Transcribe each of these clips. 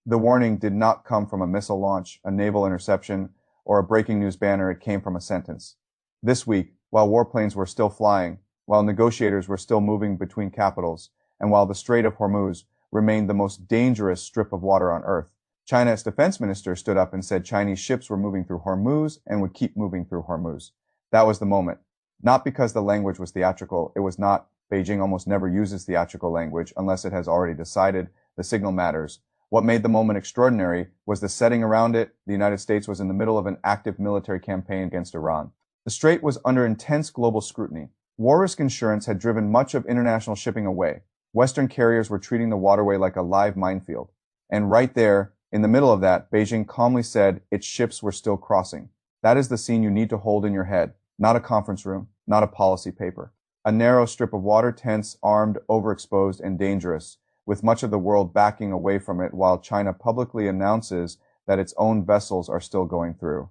The warning did not come from a missile launch, a naval interception, or a breaking news banner. It came from a sentence. This week, while warplanes were still flying, while negotiators were still moving between capitals, and while the Strait of Hormuz remained the most dangerous strip of water on Earth, China's defense minister stood up and said Chinese ships were moving through Hormuz and would keep moving through Hormuz. That was the moment. Not because the language was theatrical. It was not. Beijing almost never uses theatrical language unless it has already decided the signal matters. What made the moment extraordinary was the setting around it. The United States was in the middle of an active military campaign against Iran. The strait was under intense global scrutiny. War risk insurance had driven much of international shipping away. Western carriers were treating the waterway like a live minefield. And right there, in the middle of that, Beijing calmly said its ships were still crossing. That is the scene you need to hold in your head, not a conference room, not a policy paper. A narrow strip of water, tense, armed, overexposed, and dangerous, with much of the world backing away from it while China publicly announces that its own vessels are still going through.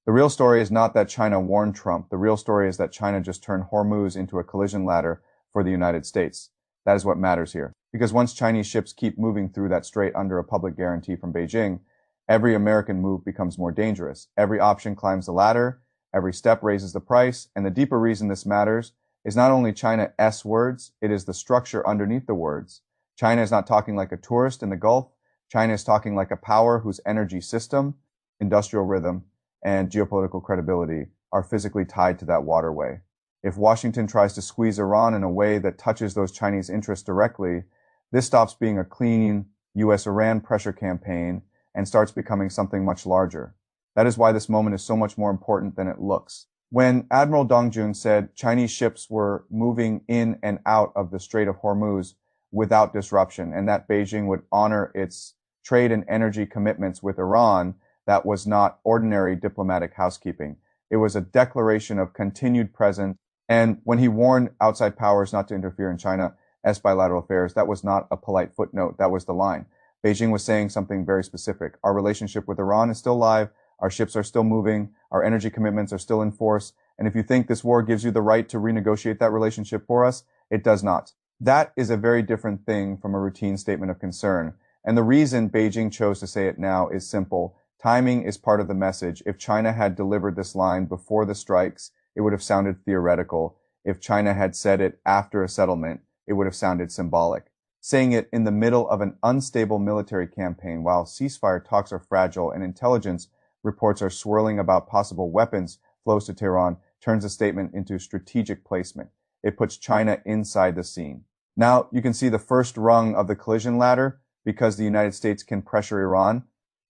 The real story is not that China warned Trump. The real story is that China just turned Hormuz into a collision ladder for the United States. That is what matters here. Because once Chinese ships keep moving through that strait under a public guarantee from Beijing, every American move becomes more dangerous. Every option climbs the ladder, every step raises the price, and the deeper reason this matters is not only China's words, it is the structure underneath the words. China is not talking like a tourist in the Gulf. China is talking like a power whose energy system, industrial rhythm, and geopolitical credibility are physically tied to that waterway. If Washington tries to squeeze Iran in a way that touches those Chinese interests directly, this stops being a clean US-Iran pressure campaign and starts becoming something much larger. That is why this moment is so much more important than it looks. When Admiral Dong Jun said Chinese ships were moving in and out of the Strait of Hormuz without disruption and that Beijing would honor its trade and energy commitments with Iran, that was not ordinary diplomatic housekeeping. It was a declaration of continued presence. And when he warned outside powers not to interfere in China's bilateral affairs, that was not a polite footnote. That was the line. Beijing was saying something very specific. Our relationship with Iran is still live. Our ships are still moving. Our energy commitments are still in force. And if you think this war gives you the right to renegotiate that relationship for us, it does not. That is a very different thing from a routine statement of concern. And the reason Beijing chose to say it now is simple. Timing is part of the message. If China had delivered this line before the strikes, it would have sounded theoretical. If China had said it after a settlement, it would have sounded symbolic. Saying it in the middle of an unstable military campaign while ceasefire talks are fragile and intelligence reports are swirling about possible weapons flows to Tehran turns a statement into strategic placement. It puts China inside the scene. Now you can see the first rung of the collision ladder because the United States can pressure Iran.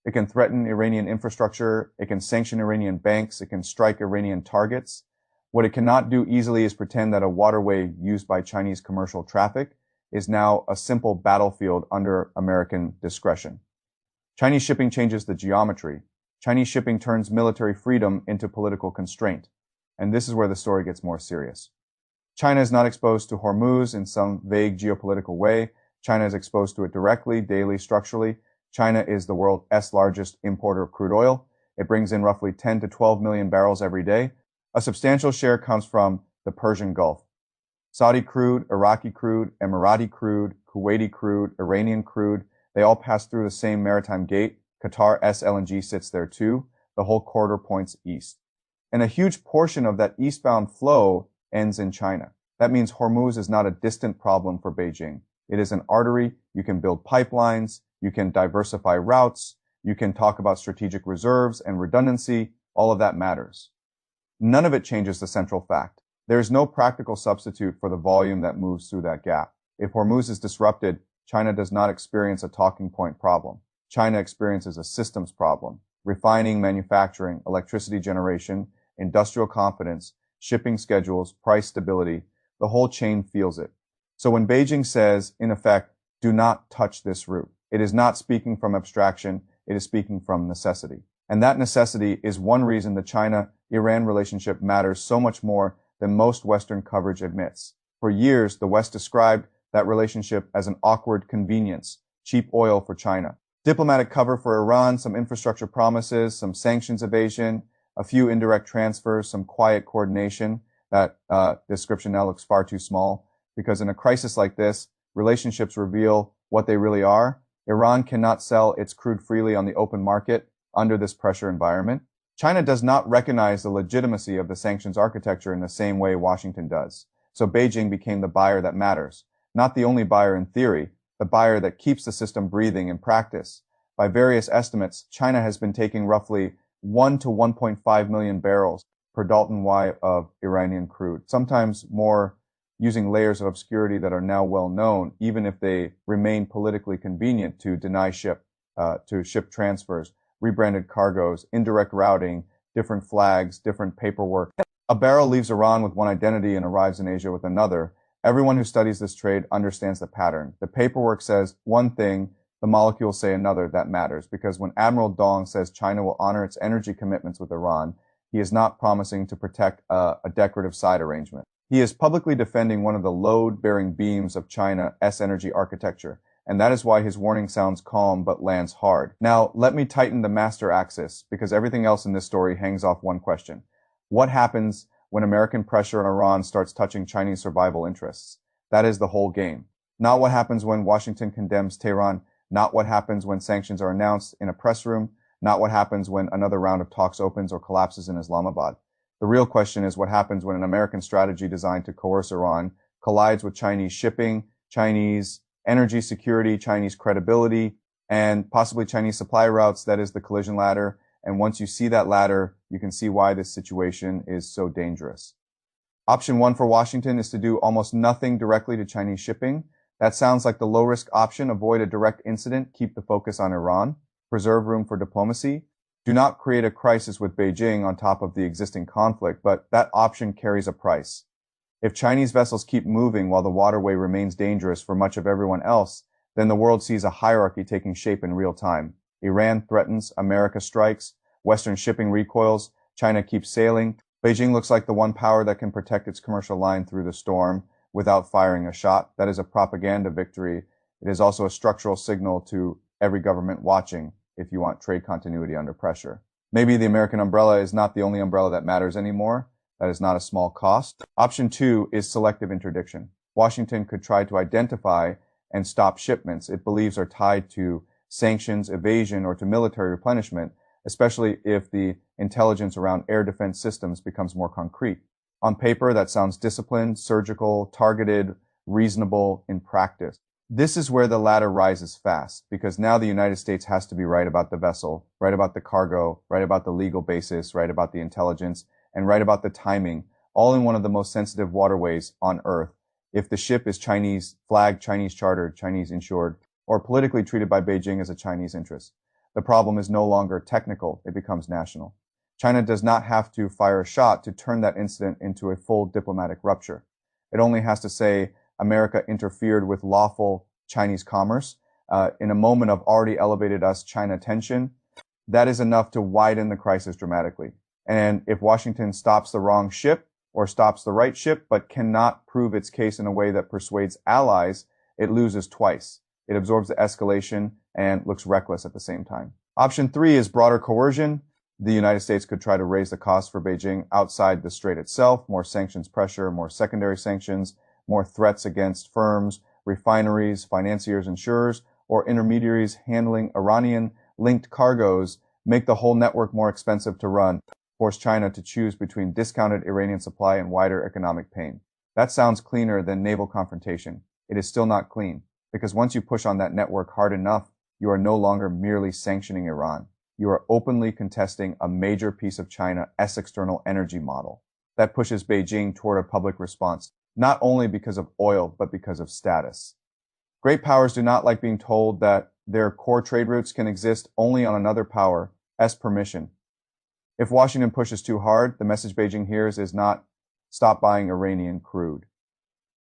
It can threaten Iranian infrastructure. It can sanction Iranian banks. It can strike Iranian targets. What it cannot do easily is pretend that a waterway used by Chinese commercial traffic is now a simple battlefield under American discretion. Chinese shipping changes the geometry. Chinese shipping turns military freedom into political constraint. And this is where the story gets more serious. China is not exposed to Hormuz in some vague geopolitical way. China is exposed to it directly, daily, structurally. China is the world's largest importer of crude oil. It brings in roughly 10 to 12 million barrels every day. A substantial share comes from the Persian Gulf. Saudi crude, Iraqi crude, Emirati crude, Kuwaiti crude, Iranian crude, they all pass through the same maritime gate. Qatar's LNG sits there too. The whole corridor points east. And a huge portion of that eastbound flow ends in China. That means Hormuz is not a distant problem for Beijing. It is an artery. You can build pipelines. You can diversify routes. You can talk about strategic reserves and redundancy. All of that matters. None of it changes the central fact. There is no practical substitute for the volume that moves through that gap. If Hormuz is disrupted, China does not experience a talking point problem. China experiences a systems problem. Refining, manufacturing, electricity generation, industrial confidence, shipping schedules, price stability, the whole chain feels it. So when Beijing says, in effect, do not touch this route, it is not speaking from abstraction, it is speaking from necessity. And that necessity is one reason the China-Iran relationship matters so much more than most Western coverage admits. For years, the West described that relationship as an awkward convenience, cheap oil for China. Diplomatic cover for Iran, some infrastructure promises, some sanctions evasion, a few indirect transfers, some quiet coordination. That description now looks far too small because in a crisis like this, relationships reveal what they really are. Iran cannot sell its crude freely on the open market under this pressure environment. China does not recognize the legitimacy of the sanctions architecture in the same way Washington does. So Beijing became the buyer that matters. Not the only buyer in theory, the buyer that keeps the system breathing in practice. By various estimates, China has been taking roughly 1 to 1.5 million barrels per Dalton Y of Iranian crude, sometimes more, using layers of obscurity that are now well known, even if they remain politically convenient to deny ship transfers, rebranded cargoes, indirect routing, different flags, different paperwork. A barrel leaves Iran with one identity and arrives in Asia with another. Everyone who studies this trade understands the pattern. The paperwork says one thing, the molecules say another. That matters, because when Admiral Dong says China will honor its energy commitments with Iran, he is not promising to protect a decorative side arrangement. He is publicly defending one of the load-bearing beams of China's energy architecture, and that is why his warning sounds calm but lands hard. Now, let me tighten the master axis, because everything else in this story hangs off one question. What happens when American pressure on Iran starts touching Chinese survival interests? That is the whole game. Not what happens when Washington condemns Tehran, not what happens when sanctions are announced in a press room, not what happens when another round of talks opens or collapses in Islamabad. The real question is what happens when an American strategy designed to coerce Iran collides with Chinese shipping, Chinese energy security, Chinese credibility, and possibly Chinese supply routes. That is the collision ladder. And once you see that ladder, you can see why this situation is so dangerous. Option 1 for Washington is to do almost nothing directly to Chinese shipping. That sounds like the low-risk option. Avoid a direct incident. Keep the focus on Iran. Preserve room for diplomacy. Do not create a crisis with Beijing on top of the existing conflict, but that option carries a price. If Chinese vessels keep moving while the waterway remains dangerous for much of everyone else, then the world sees a hierarchy taking shape in real time. Iran threatens, America strikes, Western shipping recoils, China keeps sailing. Beijing looks like the one power that can protect its commercial line through the storm without firing a shot. That is a propaganda victory. It is also a structural signal to every government watching if you want trade continuity under pressure. Maybe the American umbrella is not the only umbrella that matters anymore. That is not a small cost. Option 2 is selective interdiction. Washington could try to identify and stop shipments it believes are tied to sanctions, evasion, or to military replenishment, especially if the intelligence around air defense systems becomes more concrete. On paper, that sounds disciplined, surgical, targeted, reasonable. In practice, this is where the ladder rises fast, because now the United States has to be right about the vessel, right about the cargo, right about the legal basis, right about the intelligence, and right about the timing, all in one of the most sensitive waterways on Earth. If the ship is Chinese flagged, Chinese chartered, Chinese insured, or politically treated by Beijing as a Chinese interest, the problem is no longer technical, it becomes national. China does not have to fire a shot to turn that incident into a full diplomatic rupture. It only has to say America interfered with lawful Chinese commerce in a moment of already elevated US-China tension. That is enough to widen the crisis dramatically. And if Washington stops the wrong ship or stops the right ship but cannot prove its case in a way that persuades allies, it loses twice. It absorbs the escalation and looks reckless at the same time. Option 3 is broader coercion. The United States could try to raise the cost for Beijing outside the strait itself, more sanctions pressure, more secondary sanctions, more threats against firms, refineries, financiers, insurers, or intermediaries handling Iranian-linked cargoes, make the whole network more expensive to run, force China to choose between discounted Iranian supply and wider economic pain. That sounds cleaner than naval confrontation. It is still not clean, because once you push on that network hard enough, you are no longer merely sanctioning Iran. You are openly contesting a major piece of China's external energy model that pushes Beijing toward a public response, not only because of oil, but because of status. Great powers do not like being told that their core trade routes can exist only on another power's permission. If Washington pushes too hard, the message Beijing hears is not stop buying Iranian crude.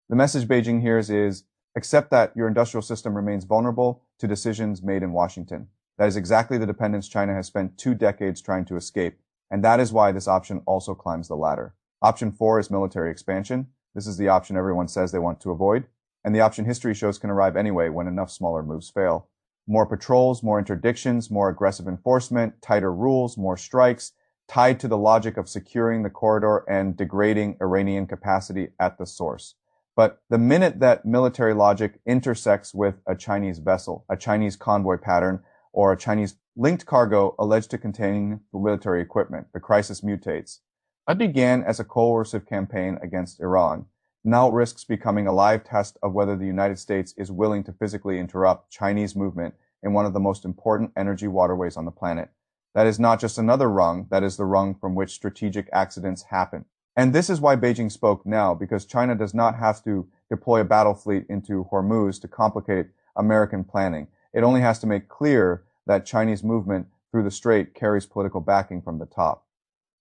The message Beijing hears is accept that your industrial system remains vulnerable to decisions made in Washington. That is exactly the dependence China has spent 2 decades trying to escape, and that is why this option also climbs the ladder. Option 4 is military expansion. This is the option everyone says they want to avoid, and the option history shows can arrive anyway when enough smaller moves fail. More patrols, more interdictions, more aggressive enforcement, tighter rules, more strikes, tied to the logic of securing the corridor and degrading Iranian capacity at the source. But the minute that military logic intersects with a Chinese vessel, a Chinese convoy pattern, or a Chinese linked cargo alleged to contain military equipment, the crisis mutates. What began as a coercive campaign against Iran now risks becoming a live test of whether the United States is willing to physically interrupt Chinese movement in one of the most important energy waterways on the planet. That is not just another rung, that is the rung from which strategic accidents happen. And this is why Beijing spoke now, because China does not have to deploy a battle fleet into Hormuz to complicate American planning. It only has to make clear that Chinese movement through the strait carries political backing from the top.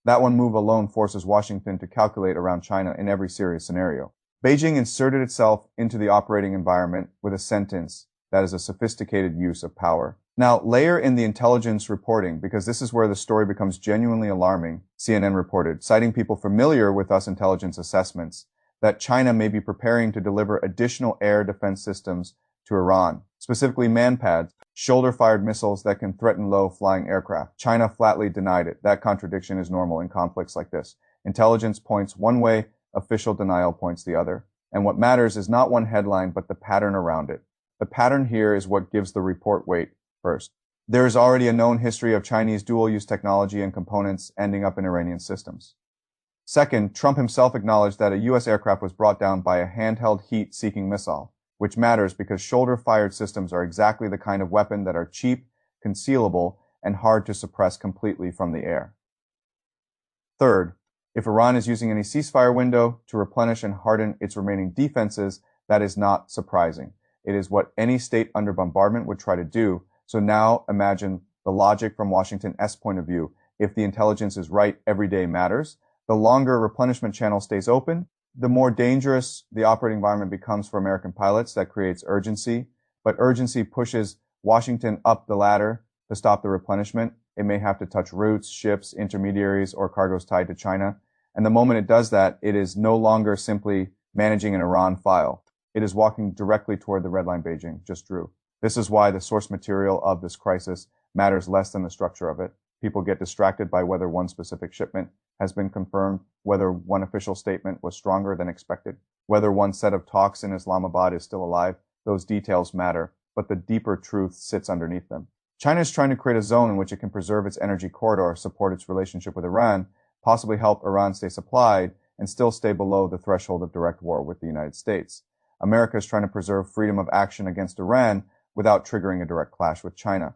That one move alone forces Washington to calculate around China in every serious scenario. Beijing inserted itself into the operating environment with a sentence that is a sophisticated use of power. Now, layer in the intelligence reporting, because this is where the story becomes genuinely alarming, CNN reported, citing people familiar with US intelligence assessments, that China may be preparing to deliver additional air defense systems to Iran, specifically MANPADS, shoulder-fired missiles that can threaten low-flying aircraft. China flatly denied it. That contradiction is normal in conflicts like this. Intelligence points one way, official denial points the other. And what matters is not one headline, but the pattern around it. The pattern here is what gives the report weight. First, there is already a known history of Chinese dual-use technology and components ending up in Iranian systems. Second, Trump himself acknowledged that a U.S. aircraft was brought down by a handheld heat-seeking missile, which matters because shoulder-fired systems are exactly the kind of weapon that are cheap, concealable, and hard to suppress completely from the air. Third, if Iran is using any ceasefire window to replenish and harden its remaining defenses, that is not surprising. It is what any state under bombardment would try to do. So now imagine the logic from Washington's point of view. If the intelligence is right, every day matters. The longer replenishment channel stays open, the more dangerous the operating environment becomes for American pilots. That creates urgency, but urgency pushes Washington up the ladder to stop the replenishment. It may have to touch routes, ships, intermediaries, or cargoes tied to China. And the moment it does that, it is no longer simply managing an Iran file. It is walking directly toward the red line Beijing just drew. This is why the source material of this crisis matters less than the structure of it. People get distracted by whether one specific shipment has been confirmed, whether one official statement was stronger than expected, whether one set of talks in Islamabad is still alive. Those details matter, but the deeper truth sits underneath them. China is trying to create a zone in which it can preserve its energy corridor, support its relationship with Iran, possibly help Iran stay supplied, and still stay below the threshold of direct war with the United States. America is trying to preserve freedom of action against Iran without triggering a direct clash with China.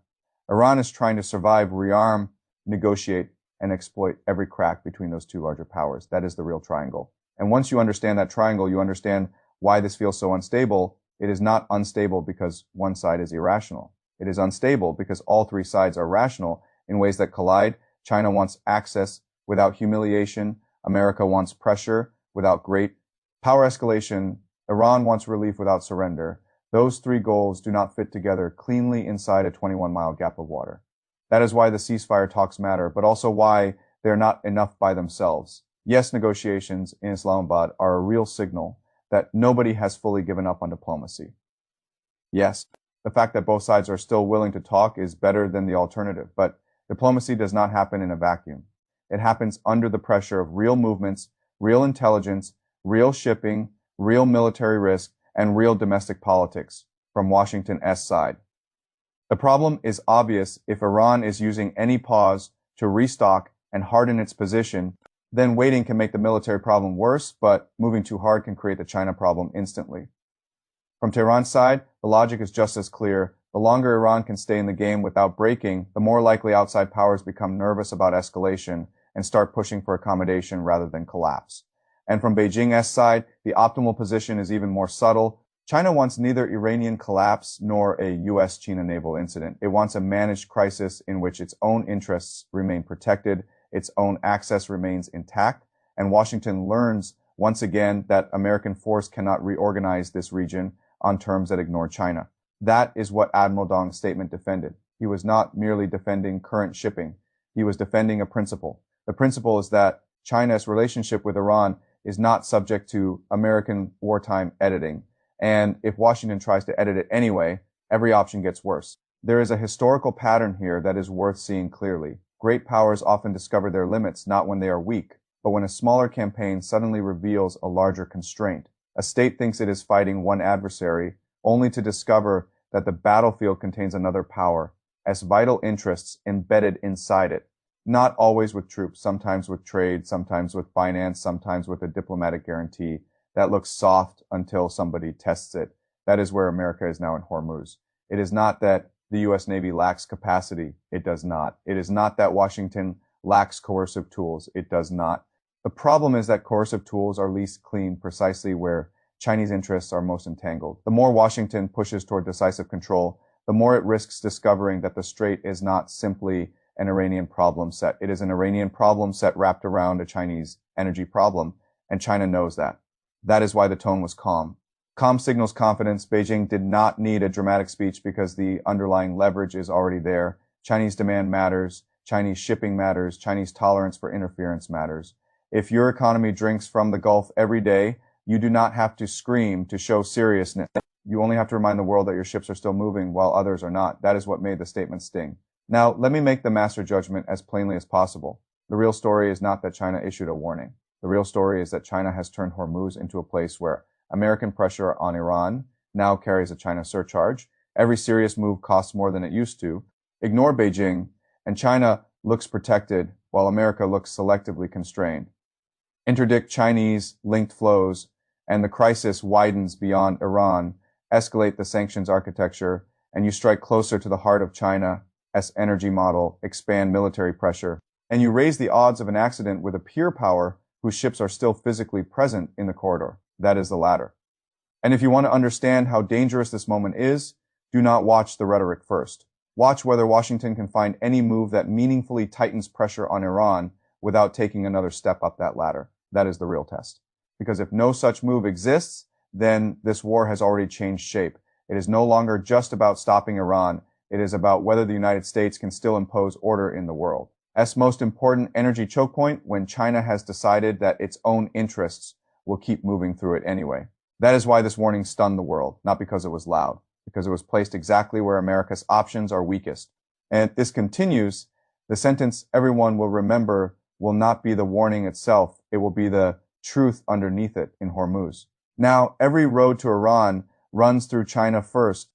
Iran is trying to survive, rearm, negotiate, and exploit every crack between those two larger powers. That is the real triangle. And once you understand that triangle, you understand why this feels so unstable. It is not unstable because one side is irrational. It is unstable because all three sides are rational in ways that collide. China wants access without humiliation. America wants pressure without great power escalation. Iran wants relief without surrender. Those three goals do not fit together cleanly inside a 21-mile gap of water. That is why the ceasefire talks matter, but also why they're not enough by themselves. Yes, negotiations in Islamabad are a real signal that nobody has fully given up on diplomacy. Yes, the fact that both sides are still willing to talk is better than the alternative, but diplomacy does not happen in a vacuum. It happens under the pressure of real movements, real intelligence, real shipping, real military risk, and real domestic politics from Washington's side. The problem is obvious. If Iran is using any pause to restock and harden its position, then waiting can make the military problem worse, but moving too hard can create the China problem instantly. From Tehran's side, the logic is just as clear. The longer Iran can stay in the game without breaking, the more likely outside powers become nervous about escalation and start pushing for accommodation rather than collapse. And from Beijing's side, the optimal position is even more subtle. China wants neither Iranian collapse nor a US-China naval incident. It wants a managed crisis in which its own interests remain protected, its own access remains intact, and Washington learns once again that American force cannot reorganize this region on terms that ignore China. That is what Admiral Dong's statement defended. He was not merely defending current shipping. He was defending a principle. The principle is that China's relationship with Iran is not subject to American wartime editing. And if Washington tries to edit it anyway, every option gets worse. There is a historical pattern here that is worth seeing clearly. Great powers often discover their limits not when they are weak, but when a smaller campaign suddenly reveals a larger constraint. A state thinks it is fighting one adversary, only to discover that the battlefield contains another power, as vital interests embedded inside it. Not always with troops, sometimes with trade, sometimes with finance, sometimes with a diplomatic guarantee that looks soft until somebody tests it. That is where America is now in Hormuz. It is not that the U.S. Navy lacks capacity. It does not. It is not that Washington lacks coercive tools. It does not. The problem is that coercive tools are least clean precisely where Chinese interests are most entangled. The more Washington pushes toward decisive control, the more it risks discovering that the strait is not simply an Iranian problem set. It is an Iranian problem set wrapped around a Chinese energy problem, and China knows that. That is why the tone was calm. Calm signals confidence. Beijing did not need a dramatic speech because the underlying leverage is already there. Chinese demand matters. Chinese shipping matters. Chinese tolerance for interference matters. If your economy drinks from the Gulf every day, you do not have to scream to show seriousness. You only have to remind the world that your ships are still moving while others are not. That is what made the statement sting. Now, let me make the master judgment as plainly as possible. The real story is not that China issued a warning. The real story is that China has turned Hormuz into a place where American pressure on Iran now carries a China surcharge. Every serious move costs more than it used to. Ignore Beijing, and China looks protected while America looks selectively constrained. Interdict Chinese linked flows, and the crisis widens beyond Iran. Escalate the sanctions architecture, and you strike closer to the heart of China's energy model, expand military pressure, and you raise the odds of an accident with a peer power whose ships are still physically present in the corridor. That is the latter. And if you want to understand how dangerous this moment is, do not watch the rhetoric first. Watch whether Washington can find any move that meaningfully tightens pressure on Iran without taking another step up that ladder. That is the real test. Because if no such move exists, then this war has already changed shape. It is no longer just about stopping Iran. It is about whether the United States can still impose order in the world. As most important energy choke point when China has decided that its own interests will keep moving through it anyway. That is why this warning stunned the world, not because it was loud, because it was placed exactly where America's options are weakest. And if this continues, the sentence everyone will remember will not be the warning itself. It will be the truth underneath it in Hormuz. Now, every road to Iran runs through China first.